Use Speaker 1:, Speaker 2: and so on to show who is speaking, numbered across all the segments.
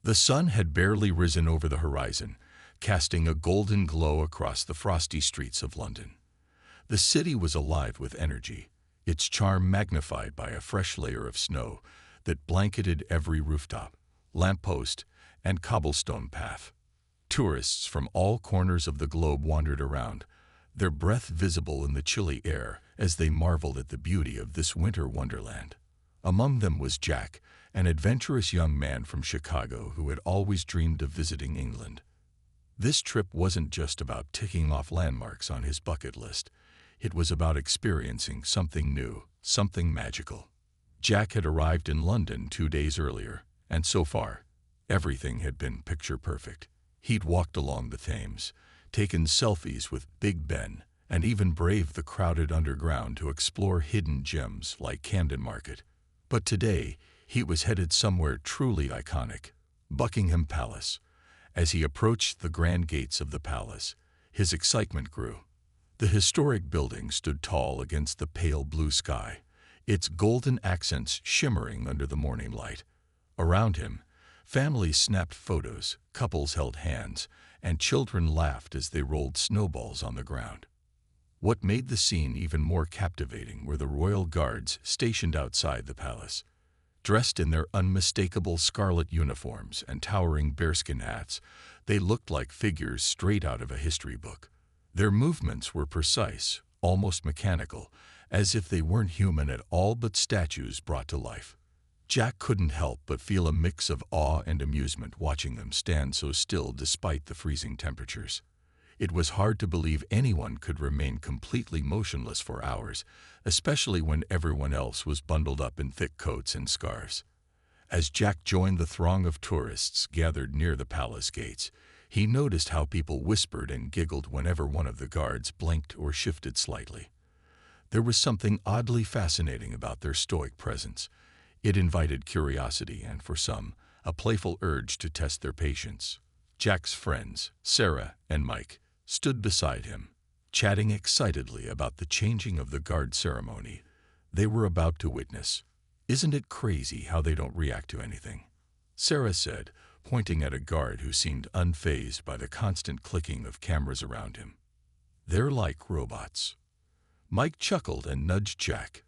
Speaker 1: The sun had barely risen over the horizon, casting a golden glow across the frosty streets of London. The city was alive with energy, its charm magnified by a fresh layer of snow that blanketed every rooftop, lamppost, and cobblestone path. Tourists from all corners of the globe wandered around, their breath visible in the chilly air as they marveled at the beauty of this winter wonderland. Among them was Jack, an adventurous young man from Chicago who had always dreamed of visiting England. This trip wasn't just about ticking off landmarks on his bucket list. It was about experiencing something new, something magical. Jack had arrived in London 2 days earlier, and so far, everything had been picture perfect. He'd walked along the Thames, taken selfies with Big Ben, and even braved the crowded underground to explore hidden gems like Camden Market. But today, he was headed somewhere truly iconic, Buckingham Palace. As he approached the grand gates of the palace, his excitement grew. The historic building stood tall against the pale blue sky, its golden accents shimmering under the morning light. Around him, families snapped photos, couples held hands, and children laughed as they rolled snowballs on the ground. What made the scene even more captivating were the royal guards stationed outside the palace. Dressed in their unmistakable scarlet uniforms and towering bearskin hats, they looked like figures straight out of a history book. Their movements were precise, almost mechanical, as if they weren't human at all but statues brought to life. Jack couldn't help but feel a mix of awe and amusement watching them stand so still despite the freezing temperatures. It was hard to believe anyone could remain completely motionless for hours, especially when everyone else was bundled up in thick coats and scarves. As Jack joined the throng of tourists gathered near the palace gates, he noticed how people whispered and giggled whenever one of the guards blinked or shifted slightly. There was something oddly fascinating about their stoic presence. It invited curiosity and, for some, a playful urge to test their patience. Jack's friends, Sarah and Mike, stood beside him, chatting excitedly about the changing of the guard ceremony they were about to witness. "Isn't it crazy how they don't react to anything?" Sarah said, pointing at a guard who seemed unfazed by the constant clicking of cameras around him. "They're like robots." Mike chuckled and nudged Jack.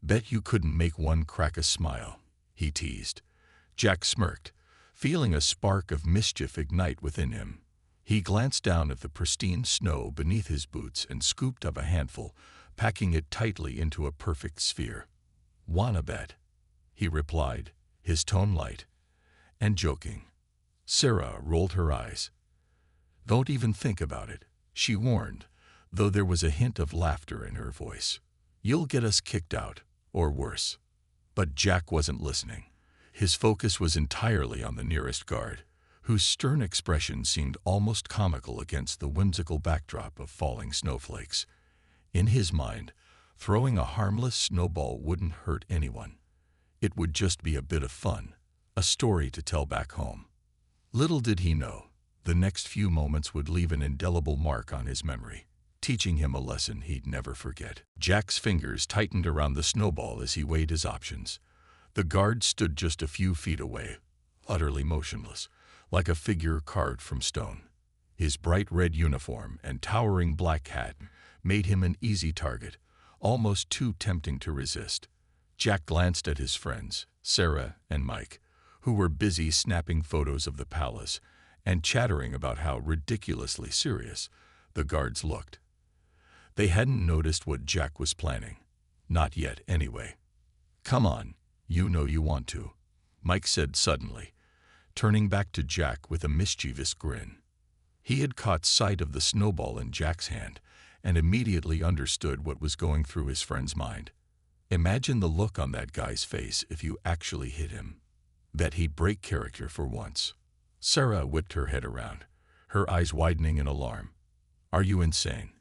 Speaker 1: "Bet you couldn't make one crack a smile," he teased. Jack smirked, feeling a spark of mischief ignite within him. He glanced down at the pristine snow beneath his boots and scooped up a handful, packing it tightly into a perfect sphere. "Wanna bet?" he replied, his tone light and joking. Sarah rolled her eyes. "Don't even think about it," she warned, though there was a hint of laughter in her voice. "You'll get us kicked out, or worse." But Jack wasn't listening. His focus was entirely on the nearest guard, whose stern expression seemed almost comical against the whimsical backdrop of falling snowflakes. In his mind, throwing a harmless snowball wouldn't hurt anyone. It would just be a bit of fun, a story to tell back home. Little did he know, the next few moments would leave an indelible mark on his memory, teaching him a lesson he'd never forget. Jack's fingers tightened around the snowball as he weighed his options. The guard stood just a few feet away, utterly motionless, like a figure carved from stone. His bright red uniform and towering black hat made him an easy target, almost too tempting to resist. Jack glanced at his friends, Sarah and Mike, who were busy snapping photos of the palace and chattering about how ridiculously serious the guards looked. They hadn't noticed what Jack was planning. Not yet, anyway. "Come on, you know you want to," Mike said suddenly, turning back to Jack with a mischievous grin. He had caught sight of the snowball in Jack's hand and immediately understood what was going through his friend's mind. Imagine the look on that guy's face if you actually hit him. Bet he'd break character for once. Sarah whipped her head around, her eyes widening in alarm. "Are you insane?"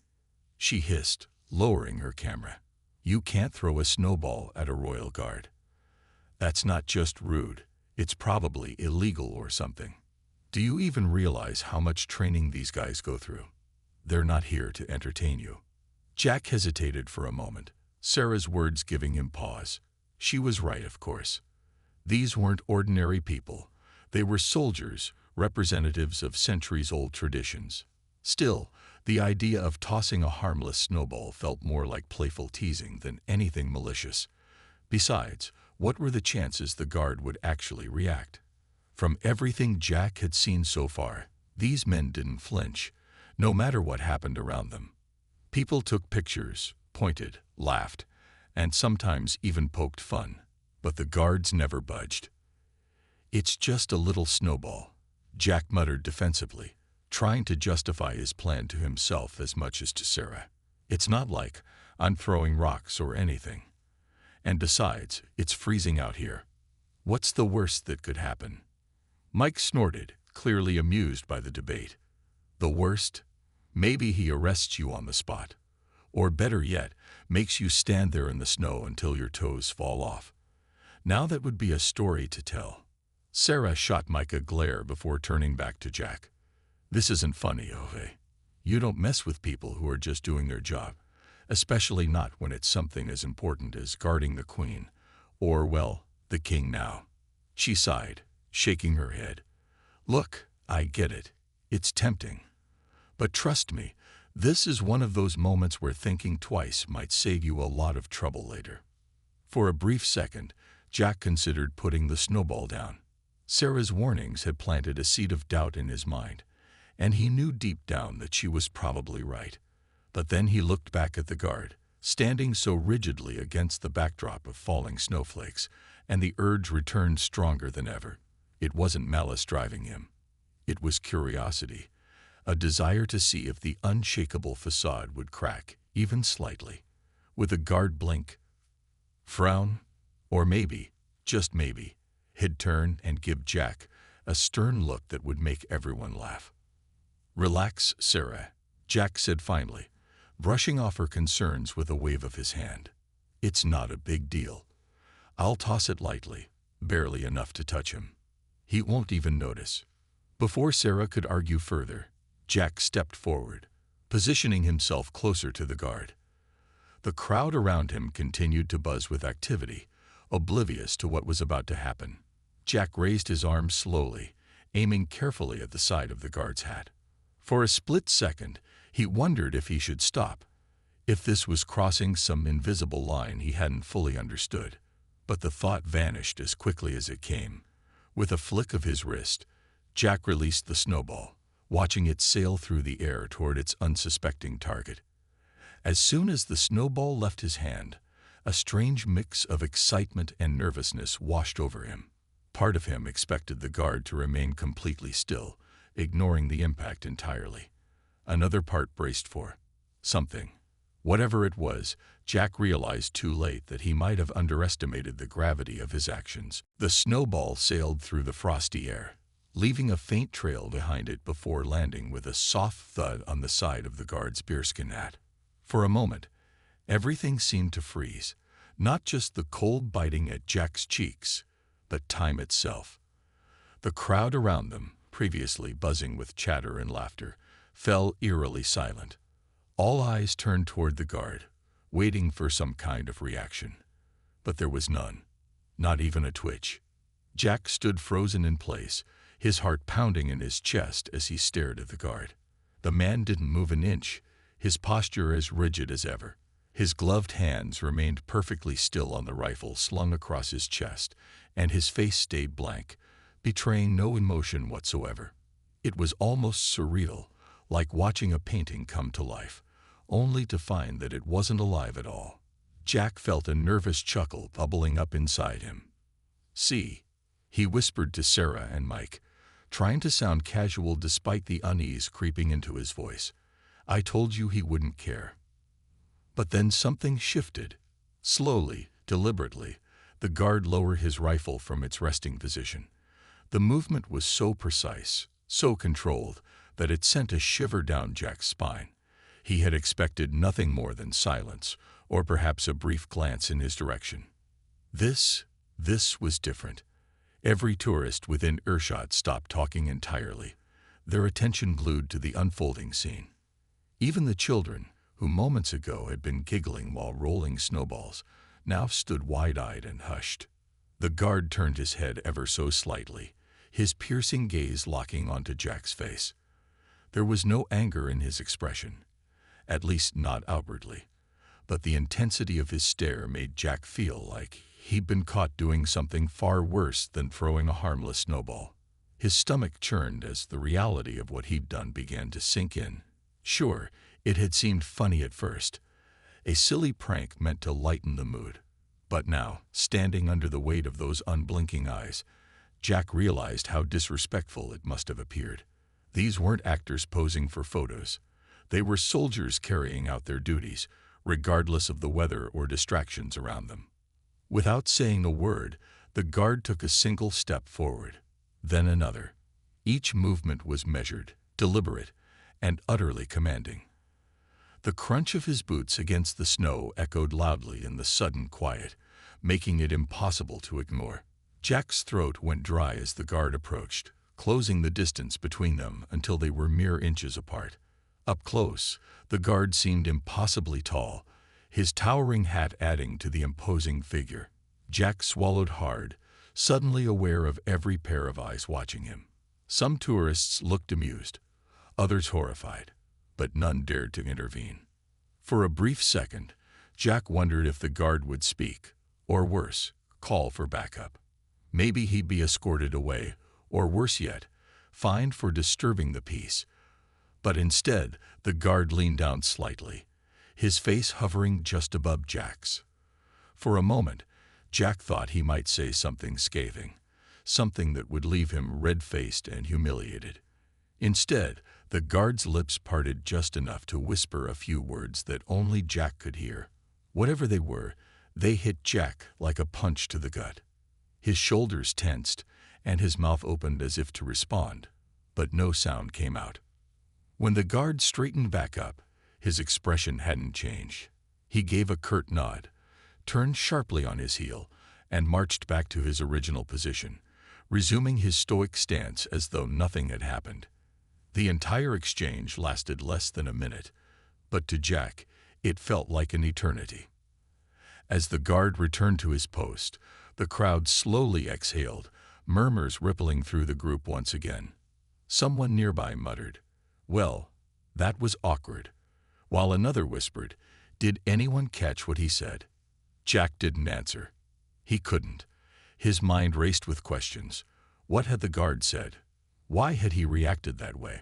Speaker 1: she hissed, lowering her camera. "You can't throw a snowball at a royal guard. That's not just rude, it's probably illegal or something. Do you even realize how much training these guys go through? They're not here to entertain you." Jack hesitated for a moment, Sarah's words giving him pause. She was right, of course. These weren't ordinary people. They were soldiers, representatives of centuries-old traditions. Still, the idea of tossing a harmless snowball felt more like playful teasing than anything malicious. Besides, what were the chances the guard would actually react? From everything Jack had seen so far, these men didn't flinch, no matter what happened around them. People took pictures, pointed, laughed, and sometimes even poked fun, but the guards never budged. "It's just a little snowball," Jack muttered defensively, trying to justify his plan to himself as much as to Sarah. "It's not like I'm throwing rocks or anything. And besides, it's freezing out here. What's the worst that could happen?" Mike snorted, clearly amused by the debate. "The worst? Maybe he arrests you on the spot. Or better yet, makes you stand there in the snow until your toes fall off. Now that would be a story to tell." Sarah shot Mike a glare before turning back to Jack. "This isn't funny, okay? You don't mess with people who are just doing their job, especially not when it's something as important as guarding the queen, or, well, the king now." She sighed, shaking her head. "Look, I get it. It's tempting. But trust me, this is one of those moments where thinking twice might save you a lot of trouble later." For a brief second, Jack considered putting the snowball down. Sarah's warnings had planted a seed of doubt in his mind, and he knew deep down that she was probably right. But then he looked back at the guard, standing so rigidly against the backdrop of falling snowflakes, and the urge returned stronger than ever. It wasn't malice driving him. It was curiosity, a desire to see if the unshakable facade would crack, even slightly. With a guard blink, frown, or maybe, just maybe, he'd turn and give Jack a stern look that would make everyone laugh. "Relax, Sarah," Jack said finally, brushing off her concerns with a wave of his hand. "It's not a big deal. I'll toss it lightly, barely enough to touch him. He won't even notice." Before Sarah could argue further, Jack stepped forward, positioning himself closer to the guard. The crowd around him continued to buzz with activity, oblivious to what was about to happen. Jack raised his arm slowly, aiming carefully at the side of the guard's hat. For a split second, he wondered if he should stop, if this was crossing some invisible line he hadn't fully understood. But the thought vanished as quickly as it came. With a flick of his wrist, Jack released the snowball, watching it sail through the air toward its unsuspecting target. As soon as the snowball left his hand, a strange mix of excitement and nervousness washed over him. Part of him expected the guard to remain completely still, ignoring the impact entirely. Another part braced for something. Whatever it was, Jack realized too late that he might have underestimated the gravity of his actions. The snowball sailed through the frosty air, leaving a faint trail behind it before landing with a soft thud on the side of the guard's bearskin hat. For a moment, everything seemed to freeze, not just the cold biting at Jack's cheeks, but time itself. The crowd around them, previously buzzing with chatter and laughter, fell eerily silent. All eyes turned toward the guard, waiting for some kind of reaction. But there was none, not even a twitch. Jack stood frozen in place, his heart pounding in his chest as he stared at the guard. The man didn't move an inch, his posture as rigid as ever. His gloved hands remained perfectly still on the rifle slung across his chest, and his face stayed blank, betraying no emotion whatsoever. It was almost surreal, like watching a painting come to life, only to find that it wasn't alive at all. Jack felt a nervous chuckle bubbling up inside him. "See," he whispered to Sarah and Mike, trying to sound casual despite the unease creeping into his voice. "I told you he wouldn't care." But then something shifted. Slowly, deliberately, the guard lowered his rifle from its resting position. The movement was so precise, so controlled, that it sent a shiver down Jack's spine. He had expected nothing more than silence, or perhaps a brief glance in his direction. This was different. Every tourist within earshot stopped talking entirely, their attention glued to the unfolding scene. Even the children, who moments ago had been giggling while rolling snowballs, now stood wide-eyed and hushed. The guard turned his head ever so slightly, his piercing gaze locking onto Jack's face. There was no anger in his expression, at least not outwardly, but the intensity of his stare made Jack feel like he'd been caught doing something far worse than throwing a harmless snowball. His stomach churned as the reality of what he'd done began to sink in. Sure, it had seemed funny at first, a silly prank meant to lighten the mood. But now, standing under the weight of those unblinking eyes, Jack realized how disrespectful it must have appeared. These weren't actors posing for photos. They were soldiers carrying out their duties, regardless of the weather or distractions around them. Without saying a word, the guard took a single step forward, then another. Each movement was measured, deliberate, and utterly commanding. The crunch of his boots against the snow echoed loudly in the sudden quiet, making it impossible to ignore. Jack's throat went dry as the guard approached, closing the distance between them until they were mere inches apart. Up close, the guard seemed impossibly tall, his towering hat adding to the imposing figure. Jack swallowed hard, suddenly aware of every pair of eyes watching him. Some tourists looked amused, others horrified, but none dared to intervene. For a brief second, Jack wondered if the guard would speak, or worse, call for backup. Maybe he'd be escorted away, or worse yet, fined for disturbing the peace. But instead, the guard leaned down slightly, his face hovering just above Jack's. For a moment, Jack thought he might say something scathing, something that would leave him red-faced and humiliated. Instead, the guard's lips parted just enough to whisper a few words that only Jack could hear. Whatever they were, they hit Jack like a punch to the gut. His shoulders tensed, and his mouth opened as if to respond, but no sound came out. When the guard straightened back up, his expression hadn't changed. He gave a curt nod, turned sharply on his heel, and marched back to his original position, resuming his stoic stance as though nothing had happened. The entire exchange lasted less than a minute, but to Jack, it felt like an eternity. As the guard returned to his post, the crowd slowly exhaled, murmurs rippling through the group once again. Someone nearby muttered, "Well, that was awkward," while another whispered, "Did anyone catch what he said?" Jack didn't answer. He couldn't. His mind raced with questions. What had the guard said? Why had he reacted that way?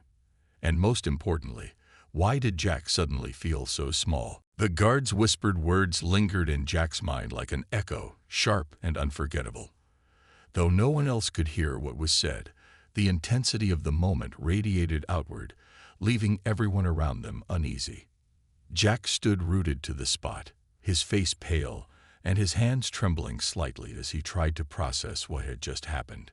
Speaker 1: And most importantly, why did Jack suddenly feel so small? The guard's whispered words lingered in Jack's mind like an echo, sharp and unforgettable. Though no one else could hear what was said, the intensity of the moment radiated outward, leaving everyone around them uneasy. Jack stood rooted to the spot, his face pale, and his hands trembling slightly as he tried to process what had just happened.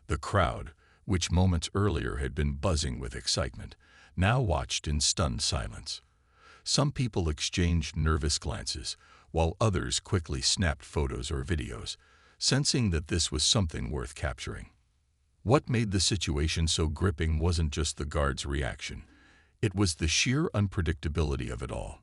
Speaker 1: The crowd, which moments earlier had been buzzing with excitement, now watched in stunned silence. Some people exchanged nervous glances, while others quickly snapped photos or videos, sensing that this was something worth capturing. What made the situation so gripping wasn't just the guard's reaction. It was the sheer unpredictability of it all.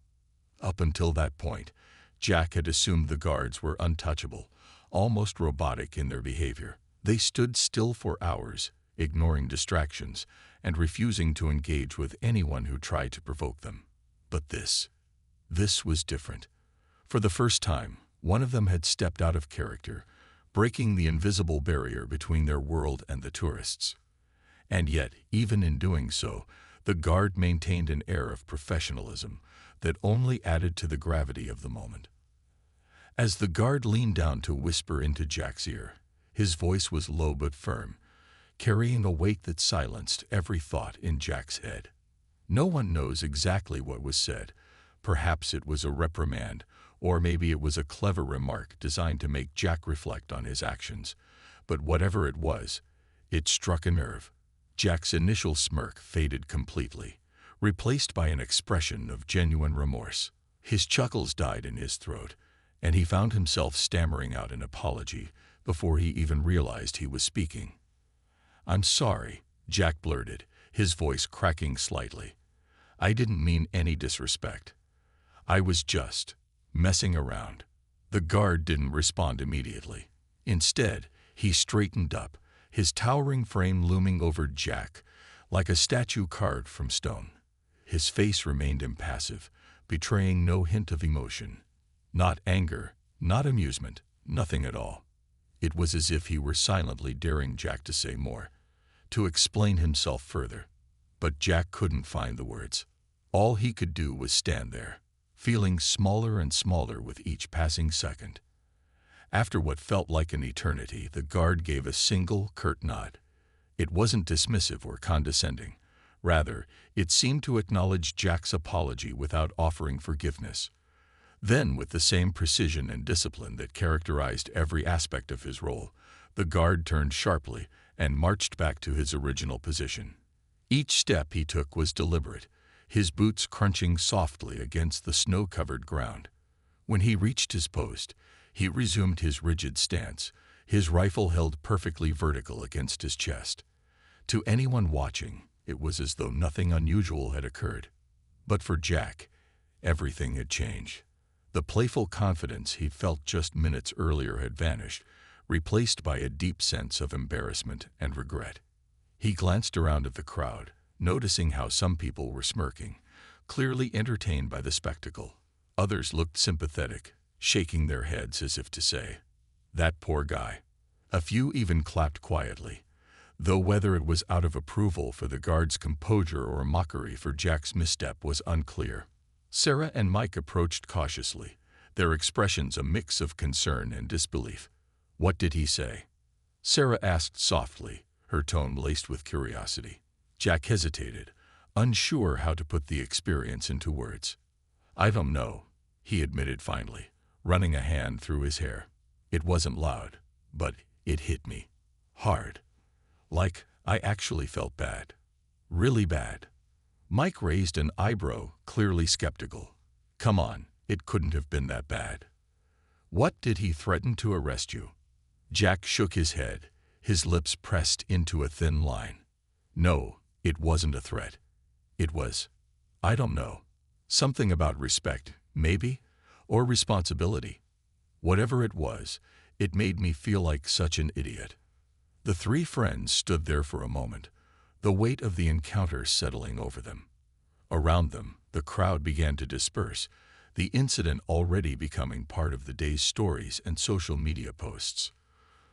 Speaker 1: Up until that point, Jack had assumed the guards were untouchable, almost robotic in their behavior. They stood still for hours, ignoring distractions, and refusing to engage with anyone who tried to provoke them. But this was different. For the first time, one of them had stepped out of character, breaking the invisible barrier between their world and the tourists. And yet, even in doing so, the guard maintained an air of professionalism that only added to the gravity of the moment. As the guard leaned down to whisper into Jack's ear, his voice was low but firm, carrying a weight that silenced every thought in Jack's head. No one knows exactly what was said. Perhaps it was a reprimand, or maybe it was a clever remark designed to make Jack reflect on his actions. But whatever it was, it struck a nerve. Jack's initial smirk faded completely, replaced by an expression of genuine remorse. His chuckles died in his throat, and he found himself stammering out an apology before he even realized he was speaking. "I'm sorry," Jack blurted, his voice cracking slightly. "I didn't mean any disrespect. I was just messing around." The guard didn't respond immediately. Instead, he straightened up, his towering frame looming over Jack like a statue carved from stone. His face remained impassive, betraying no hint of emotion. Not anger, not amusement, nothing at all. It was as if he were silently daring Jack to say more, to explain himself further. But Jack couldn't find the words. All he could do was stand there, feeling smaller and smaller with each passing second. After what felt like an eternity, the guard gave a single, curt nod. It wasn't dismissive or condescending. Rather, it seemed to acknowledge Jack's apology without offering forgiveness. Then, with the same precision and discipline that characterized every aspect of his role, the guard turned sharply and marched back to his original position. Each step he took was deliberate, his boots crunching softly against the snow-covered ground. When he reached his post, he resumed his rigid stance, his rifle held perfectly vertical against his chest. To anyone watching, it was as though nothing unusual had occurred. But for Jack, everything had changed. The playful confidence he'd felt just minutes earlier had vanished, replaced by a deep sense of embarrassment and regret. He glanced around at the crowd, noticing how some people were smirking, clearly entertained by the spectacle. Others looked sympathetic, shaking their heads as if to say, "That poor guy." A few even clapped quietly, though whether it was out of approval for the guard's composure or mockery for Jack's misstep was unclear. Sarah and Mike approached cautiously, their expressions a mix of concern and disbelief. "What did he say?" Sarah asked softly, her tone laced with curiosity. Jack hesitated, unsure how to put the experience into words. "I don't know," he admitted finally, running a hand through his hair. "It wasn't loud, but it hit me. Hard. Like I actually felt bad. Really bad." Mike raised an eyebrow, clearly skeptical. "Come on, it couldn't have been that bad." "What, did he threaten to arrest you?" Jack shook his head, his lips pressed into a thin line. "No, it wasn't a threat. It was, I don't know, something about respect, maybe, or responsibility. Whatever it was, it made me feel like such an idiot." The three friends stood there for a moment, the weight of the encounter settling over them. Around them, the crowd began to disperse, the incident already becoming part of the day's stories and social media posts.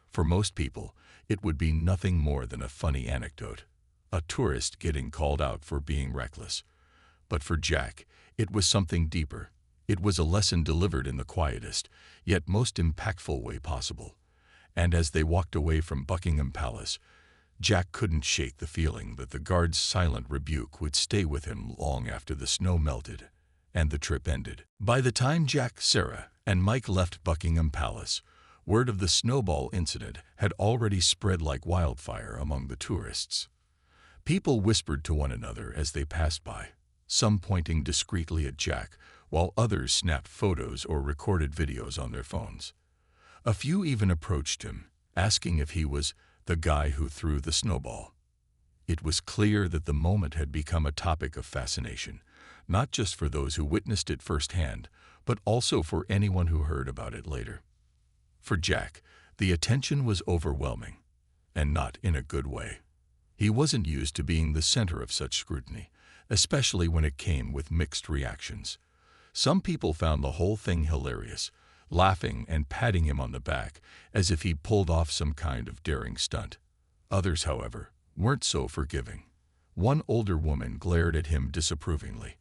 Speaker 1: For most people, it would be nothing more than a funny anecdote, a tourist getting called out for being reckless. But for Jack, it was something deeper. It was a lesson delivered in the quietest, yet most impactful way possible. And as they walked away from Buckingham Palace, Jack couldn't shake the feeling that the guard's silent rebuke would stay with him long after the snow melted and the trip ended. By the time Jack, Sarah, and Mike left Buckingham Palace, word of the Snowball incident had already spread like wildfire among the tourists. People whispered to one another as they passed by, some pointing discreetly at Jack, while others snapped photos or recorded videos on their phones. A few even approached him, asking if he was the guy who threw the snowball. It was clear that the moment had become a topic of fascination, not just for those who witnessed it firsthand, but also for anyone who heard about it later. For Jack, the attention was overwhelming, and not in a good way. He wasn't used to being the center of such scrutiny, especially when it came with mixed reactions. Some people found the whole thing hilarious, laughing and patting him on the back as if he pulled off some kind of daring stunt. Others, however, weren't so forgiving. One older woman glared at him disapprovingly,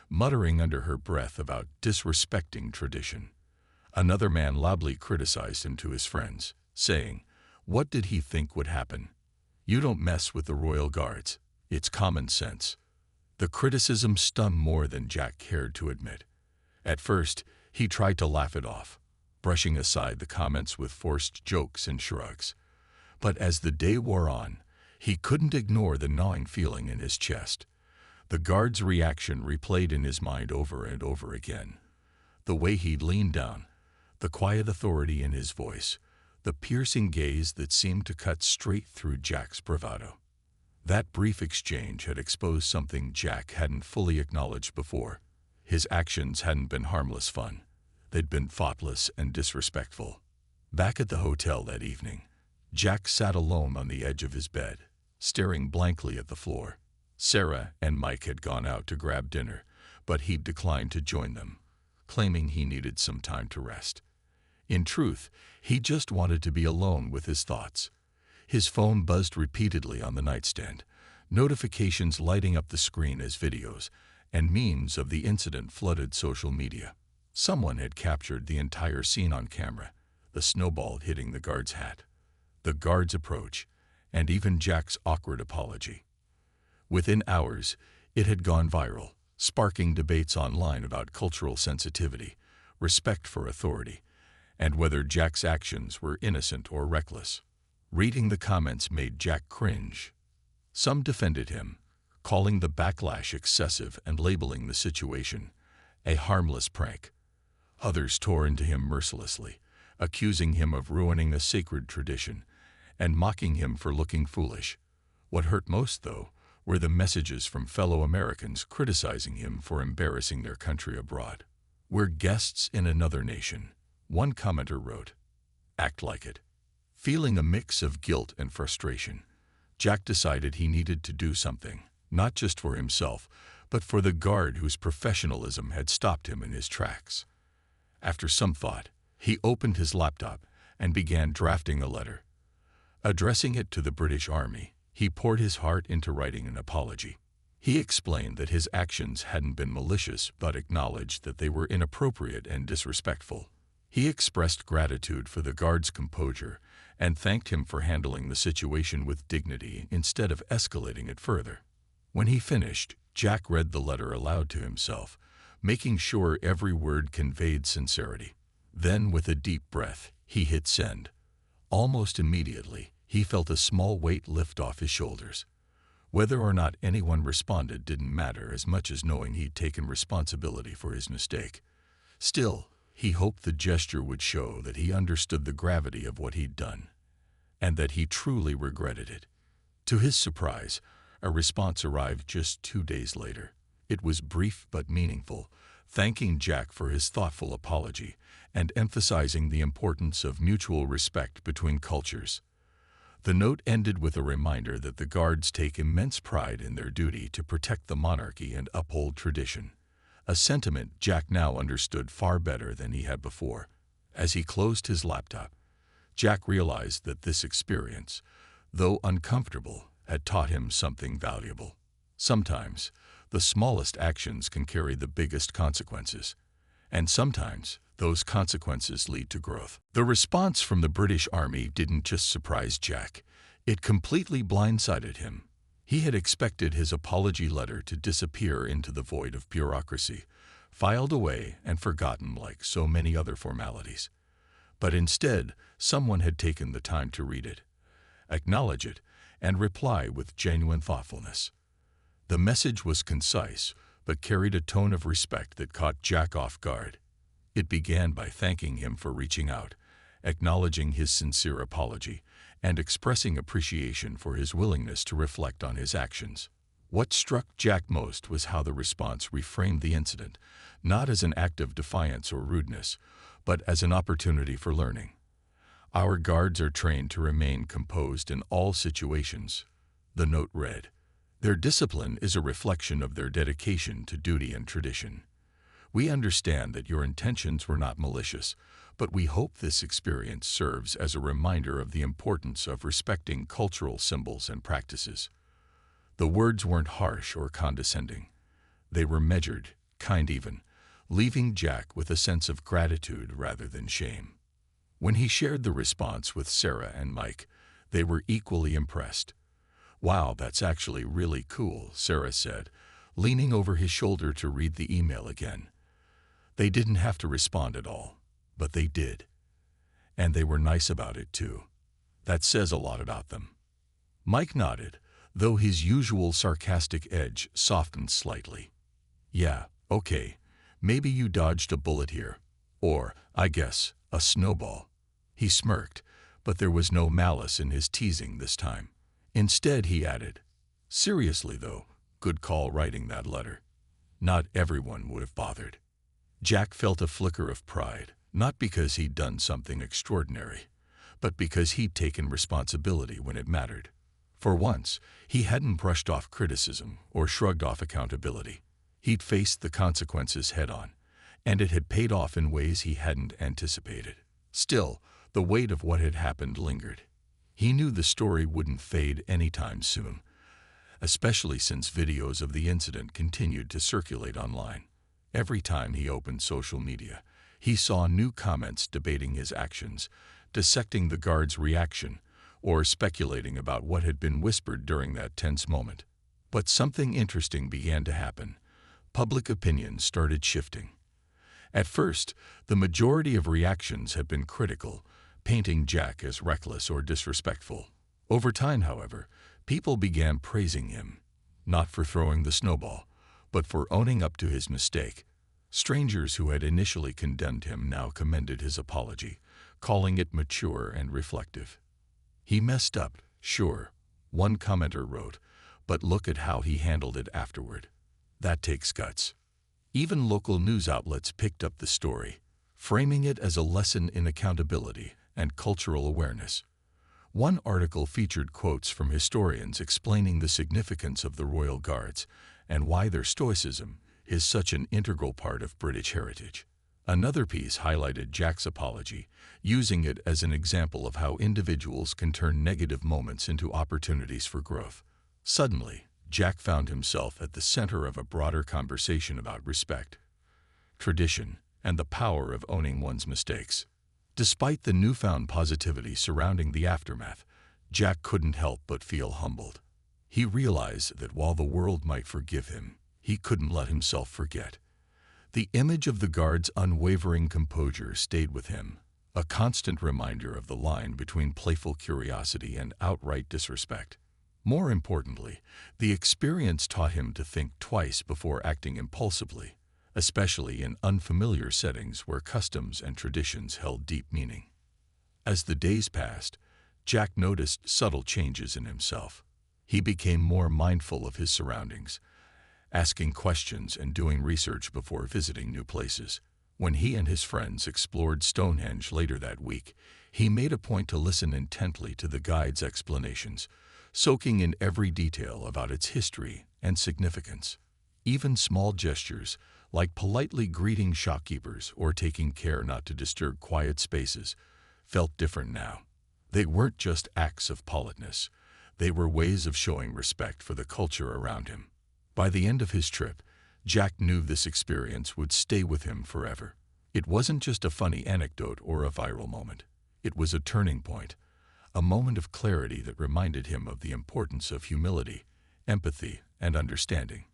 Speaker 1: muttering under her breath about disrespecting tradition. Another man loudly criticized him to his friends, saying, "What did he think would happen? You don't mess with the royal guards. It's common sense." The criticism stung more than Jack cared to admit. At first, he tried to laugh it off, brushing aside the comments with forced jokes and shrugs. But as the day wore on, he couldn't ignore the gnawing feeling in his chest. The guard's reaction replayed in his mind over and over again. The way he'd leaned down, the quiet authority in his voice, the piercing gaze that seemed to cut straight through Jack's bravado. That brief exchange had exposed something Jack hadn't fully acknowledged before. His actions hadn't been harmless fun. They'd been thoughtless and disrespectful. Back at the hotel that evening, Jack sat alone on the edge of his bed, staring blankly at the floor. Sarah and Mike had gone out to grab dinner, but he'd declined to join them, claiming he needed some time to rest. In truth, he just wanted to be alone with his thoughts. His phone buzzed repeatedly on the nightstand, notifications lighting up the screen as videos and memes of the incident flooded social media. Someone had captured the entire scene on camera, the snowball hitting the guard's hat, the guard's approach, and even Jack's awkward apology. Within hours, it had gone viral, sparking debates online about cultural sensitivity, respect for authority, and whether Jack's actions were innocent or reckless. Reading the comments made Jack cringe. Some defended him, calling the backlash excessive and labeling the situation a harmless prank. Others tore into him mercilessly, accusing him of ruining a sacred tradition and mocking him for looking foolish. What hurt most, though, were the messages from fellow Americans criticizing him for embarrassing their country abroad. "We're guests in another nation," one commenter wrote. "Act like it." Feeling a mix of guilt and frustration, Jack decided he needed to do something, not just for himself, but for the guard whose professionalism had stopped him in his tracks. After some thought, he opened his laptop and began drafting a letter. Addressing it to the British Army, he poured his heart into writing an apology. He explained that his actions hadn't been malicious but acknowledged that they were inappropriate and disrespectful. He expressed gratitude for the guard's composure and thanked him for handling the situation with dignity instead of escalating it further. When he finished, Jack read the letter aloud to himself, making sure every word conveyed sincerity. Then, with a deep breath, he hit send. Almost immediately, he felt a small weight lift off his shoulders. Whether or not anyone responded didn't matter as much as knowing he'd taken responsibility for his mistake. Still, he hoped the gesture would show that he understood the gravity of what he'd done, and that he truly regretted it. To his surprise, a response arrived just 2 days later. It was brief but meaningful, thanking Jack for his thoughtful apology and emphasizing the importance of mutual respect between cultures. The note ended with a reminder that the guards take immense pride in their duty to protect the monarchy and uphold tradition, a sentiment Jack now understood far better than he had before. As he closed his laptop, Jack realized that this experience, though uncomfortable, had taught him something valuable. Sometimes, the smallest actions can carry the biggest consequences, and sometimes those consequences lead to growth. The response from the British Army didn't just surprise Jack, it completely blindsided him. He had expected his apology letter to disappear into the void of bureaucracy, filed away and forgotten like so many other formalities. But instead, someone had taken the time to read it, acknowledge it, and reply with genuine thoughtfulness. The message was concise, but carried a tone of respect that caught Jack off guard. It began by thanking him for reaching out, acknowledging his sincere apology, and expressing appreciation for his willingness to reflect on his actions. What struck Jack most was how the response reframed the incident, not as an act of defiance or rudeness, but as an opportunity for learning. "Our guards are trained to remain composed in all situations," the note read. "Their discipline is a reflection of their dedication to duty and tradition. We understand that your intentions were not malicious, but we hope this experience serves as a reminder of the importance of respecting cultural symbols and practices." The words weren't harsh or condescending. They were measured, kind even, leaving Jack with a sense of gratitude rather than shame. When he shared the response with Sarah and Mike, they were equally impressed. "Wow, that's actually really cool," Sarah said, leaning over his shoulder to read the email again. They didn't have to respond at all, but they did. And they were nice about it too. That says a lot about them. Mike nodded, though his usual sarcastic edge softened slightly. "Yeah, okay, maybe you dodged a bullet here. Or, I guess, a snowball." He smirked, but there was no malice in his teasing this time. Instead, he added, "Seriously though, good call writing that letter. Not everyone would have bothered." Jack felt a flicker of pride, not because he'd done something extraordinary, but because he'd taken responsibility when it mattered. For once, he hadn't brushed off criticism or shrugged off accountability. He'd faced the consequences head-on, and it had paid off in ways he hadn't anticipated. Still, the weight of what had happened lingered. He knew the story wouldn't fade anytime soon, especially since videos of the incident continued to circulate online. Every time he opened social media, he saw new comments debating his actions, dissecting the guard's reaction, or speculating about what had been whispered during that tense moment. But something interesting began to happen. Public opinion started shifting. At first, the majority of reactions had been critical, painting Jack as reckless or disrespectful. Over time, however, people began praising him, not for throwing the snowball, but for owning up to his mistake. Strangers who had initially condemned him now commended his apology, calling it mature and reflective. "He messed up, sure," one commenter wrote, "but look at how he handled it afterward. That takes guts." Even local news outlets picked up the story, framing it as a lesson in accountability and cultural awareness. One article featured quotes from historians explaining the significance of the Royal Guards and why their stoicism is such an integral part of British heritage. Another piece highlighted Jack's apology, using it as an example of how individuals can turn negative moments into opportunities for growth. Suddenly, Jack found himself at the center of a broader conversation about respect, tradition, and the power of owning one's mistakes. Despite the newfound positivity surrounding the aftermath, Jack couldn't help but feel humbled. He realized that while the world might forgive him, he couldn't let himself forget. The image of the guard's unwavering composure stayed with him, a constant reminder of the line between playful curiosity and outright disrespect. More importantly, the experience taught him to think twice before acting impulsively, especially in unfamiliar settings where customs and traditions held deep meaning. As the days passed, Jack noticed subtle changes in himself. He became more mindful of his surroundings, asking questions and doing research before visiting new places. When he and his friends explored Stonehenge later that week, he made a point to listen intently to the guide's explanations, soaking in every detail about its history and significance. Even small gestures, like politely greeting shopkeepers or taking care not to disturb quiet spaces, felt different now. They weren't just acts of politeness. They were ways of showing respect for the culture around him. By the end of his trip, Jack knew this experience would stay with him forever. It wasn't just a funny anecdote or a viral moment. It was a turning point, a moment of clarity that reminded him of the importance of humility, empathy, and understanding.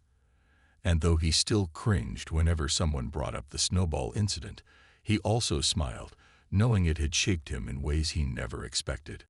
Speaker 1: And though he still cringed whenever someone brought up the Snowball incident, he also smiled, knowing it had shaped him in ways he never expected.